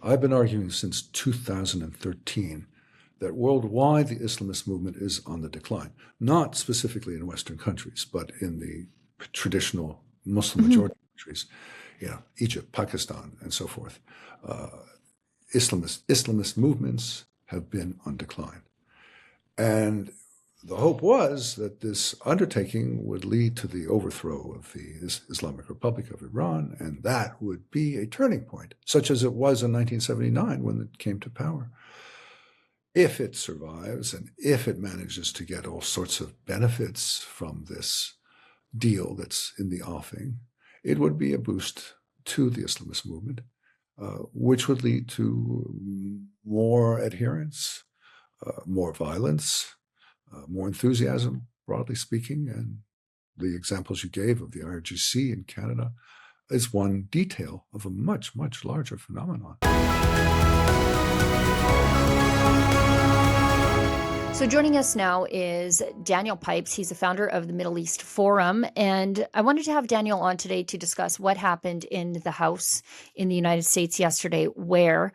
I've been arguing since 2013 that worldwide the Islamist movement is on the decline, not specifically in Western countries, but in the traditional Muslim majority countries, Egypt, Pakistan, and so forth. Islamist movements have been on decline. And the hope was that this undertaking would lead to the overthrow of the Islamic Republic of Iran, and that would be a turning point, such as it was in 1979 when it came to power. If it survives and if it manages to get all sorts of benefits from this deal that's in the offing, it would be a boost to the Islamist movement, which would lead to more adherence, more violence, more enthusiasm, broadly speaking. And the examples you gave of the IRGC in Canada is one detail of a much, much larger phenomenon. So joining us now is Daniel Pipes. He's the founder of the Middle East Forum. And I wanted to have Daniel on today to discuss what happened in the House in the United States yesterday, where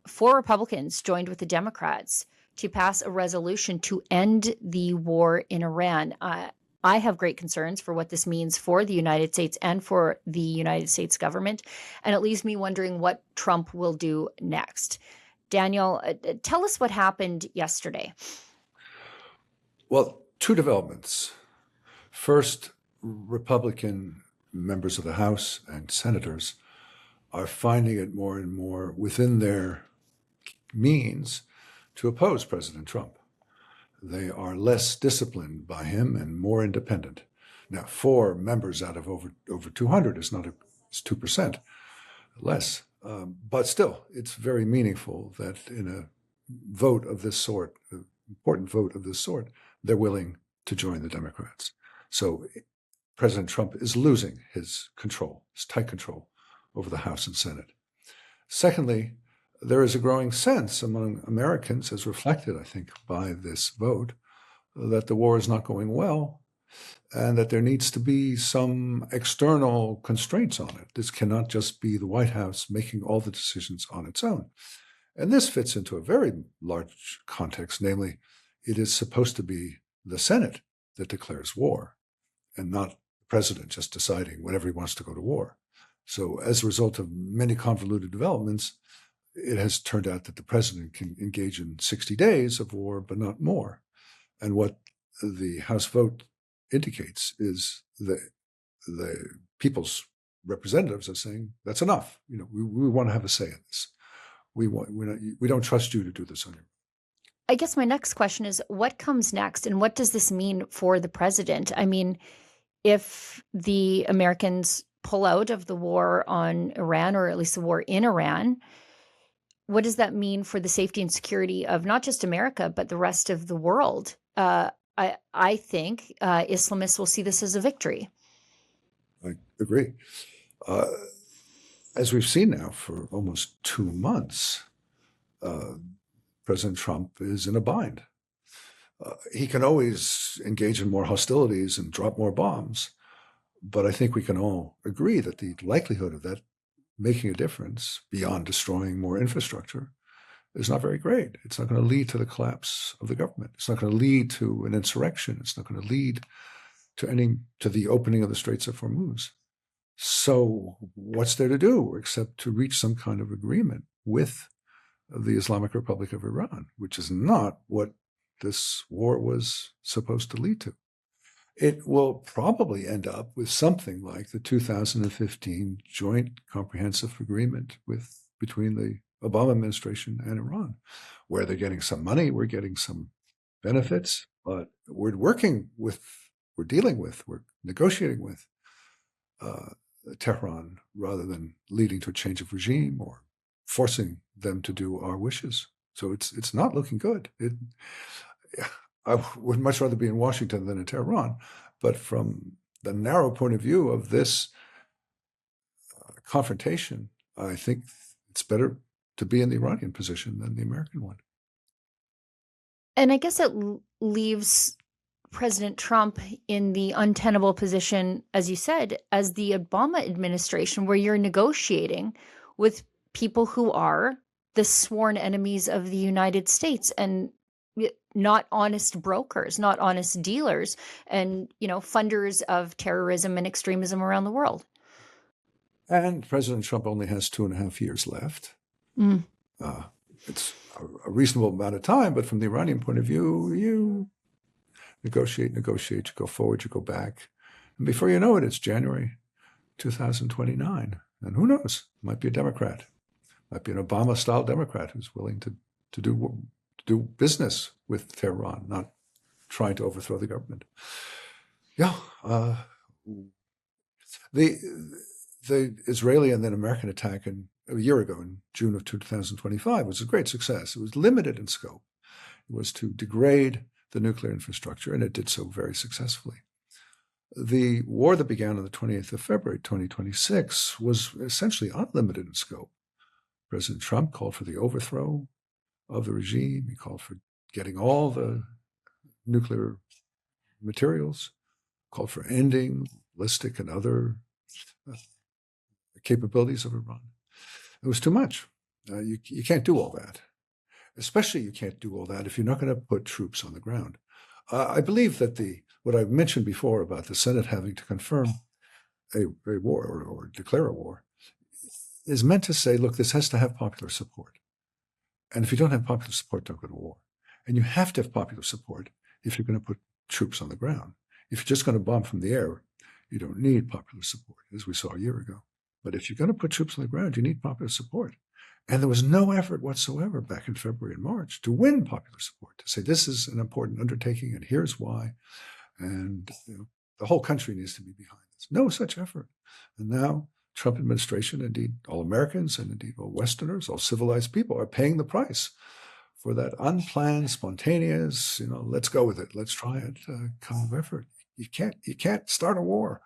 4 Republicans joined with the Democrats to pass a resolution to end the war in Iran. I have great concerns for what this means for the United States and for the United States government. And it leaves me wondering what Trump will do next. Daniel, tell us what happened yesterday. Well, 2 developments. First, Republican members of the House and senators are finding it more and more within their means to oppose President Trump. They are less disciplined by him and more independent. Now, 4 members out of over 200 is it's 2% less. But still, it's very meaningful that in a vote of this sort, an important vote of this sort, they're willing to join the Democrats. So President Trump is losing his control, his tight control over the House and Senate. Secondly, there is a growing sense among Americans, as reflected, I think, by this vote, that the war is not going well and that there needs to be some external constraints on it. This cannot just be the White House making all the decisions on its own. And this fits into a very large context, namely, it is supposed to be the Senate that declares war and not the president just deciding whenever he wants to go to war. So as a result of many convoluted developments, it has turned out that the president can engage in 60 days of war, but not more. And what the House vote indicates is that the people's representatives are saying that's enough. We want to have a say in this. We don't trust you to do this on your own. I guess my next question is, what comes next, and what does this mean for the president? I mean, if the Americans pull out of the war on Iran, or at least the war in Iran, what does that mean for the safety and security of not just America, but the rest of the world? I think Islamists will see this as a victory. I agree. As we've seen now for almost 2 months, President Trump is in a bind. He can always engage in more hostilities and drop more bombs, but I think we can all agree that the likelihood of that making a difference beyond destroying more infrastructure is not very great. It's not going to lead to the collapse of the government. It's not going to lead to an insurrection. It's not going to lead to the opening of the Straits of Hormuz. So what's there to do except to reach some kind of agreement with the Islamic Republic of Iran, which is not what this war was supposed to lead to? It will probably end up with something like the 2015 Joint Comprehensive Agreement between the Obama administration and Iran, where they're getting some money, we're getting some benefits, but we're negotiating with Tehran rather than leading to a change of regime or forcing them to do our wishes. So it's not looking good. I would much rather be in Washington than in Tehran, but from the narrow point of view of this confrontation, I think it's better to be in the Iranian position than the American one. And I guess it leaves President Trump in the untenable position, as you said, as the Obama administration, where you're negotiating with people who are the sworn enemies of the United States and not honest brokers, not honest dealers, and funders of terrorism and extremism around the world. And President Trump only has 2.5 years left. Mm. It's a reasonable amount of time, but from the Iranian point of view, you negotiate, you go forward, you go back. And before you know it, it's January 2029. And who knows? Might be a Democrat, might be an Obama-style Democrat who's willing to do business with Tehran, not trying to overthrow the government. Yeah. The Israeli and then American attack a year ago in June of 2025 was a great success. It was limited in scope. It was to degrade the nuclear infrastructure, and it did so very successfully. The war that began on the 28th of February, 2026, was essentially unlimited in scope. President Trump called for the overthrow of the regime. He called for getting all the nuclear materials, called for ending ballistic and other capabilities of Iran. It was too much. You can't do all that. Especially you can't do all that if you're not going to put troops on the ground. I believe that what I mentioned before about the Senate having to confirm a war or declare a war is meant to say, look, this has to have popular support. And if you don't have popular support, don't go to war. And you have to have popular support if you're going to put troops on the ground. If you're just going to bomb from the air, you don't need popular support, as we saw a year ago. But if you're going to put troops on the ground, you need popular support. And there was no effort whatsoever back in February and March to win popular support, to say this is an important undertaking and here's why. And the whole country needs to be behind this. No such effort. And now Trump administration, indeed all Americans and indeed all Westerners, all civilized people are paying the price for that unplanned, spontaneous, let's go with it, let's try it kind of effort. You can't start a war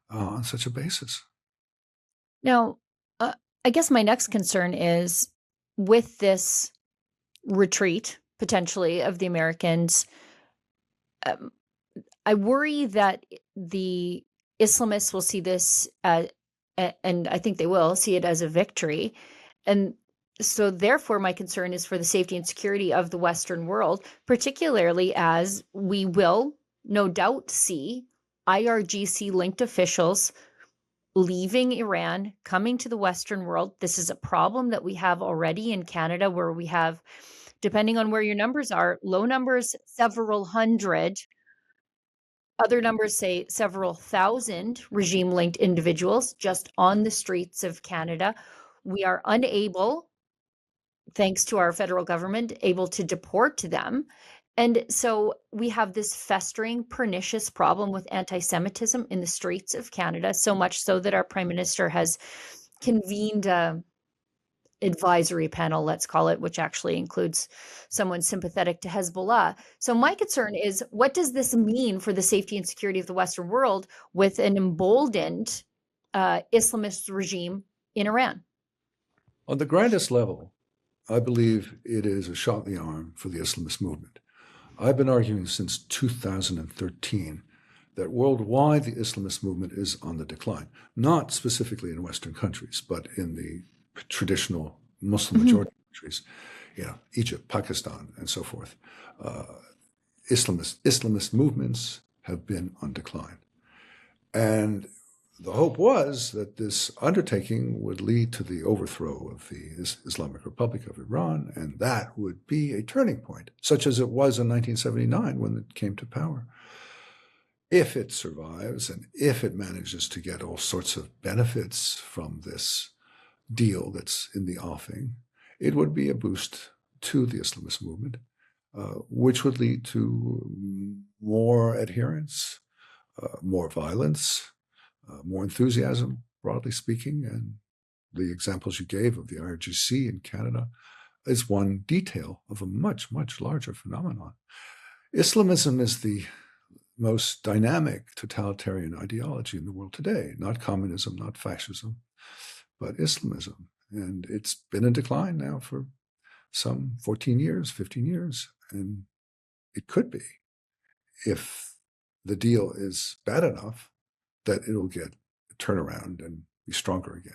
on such a basis. Now, I guess my next concern is with this retreat, potentially, of the Americans, I worry that the Islamists will see this, and I think they will see it as a victory. And so therefore, my concern is for the safety and security of the Western world, particularly as we will no doubt see IRGC-linked officials leaving Iran, coming to the Western world. This is a problem that we have already in Canada, where we have, depending on where your numbers are, low numbers, several hundred. Other numbers say several thousand regime-linked individuals just on the streets of Canada. We are unable, thanks to our federal government, able to deport them. And so we have this festering, pernicious problem with anti-Semitism in the streets of Canada, so much so that our Prime Minister has convened a advisory panel, let's call it, which actually includes someone sympathetic to Hezbollah. So my concern is, what does this mean for the safety and security of the Western world with an emboldened Islamist regime in Iran? On the grandest level, I believe it is a shot in the arm for the Islamist movement. I've been arguing since 2013 that worldwide the Islamist movement is on the decline, not specifically in Western countries, but in the traditional Muslim majority countries, Egypt, Pakistan, and so forth. Islamist movements have been on decline. And the hope was that this undertaking would lead to the overthrow of the Islamic Republic of Iran, and that would be a turning point, such as it was in 1979 when it came to power. If it survives and if it manages to get all sorts of benefits from this deal that's in the offing, it would be a boost to the Islamist movement, which would lead to more adherence, more violence, more enthusiasm, broadly speaking. And the examples you gave of the IRGC in Canada is one detail of a much, much larger phenomenon. Islamism is the most dynamic totalitarian ideology in the world today, not communism, not fascism, but Islamism. And it's been in decline now for some 14 years, 15 years. And it could be, if the deal is bad enough, that it'll get a turnaround and be stronger again.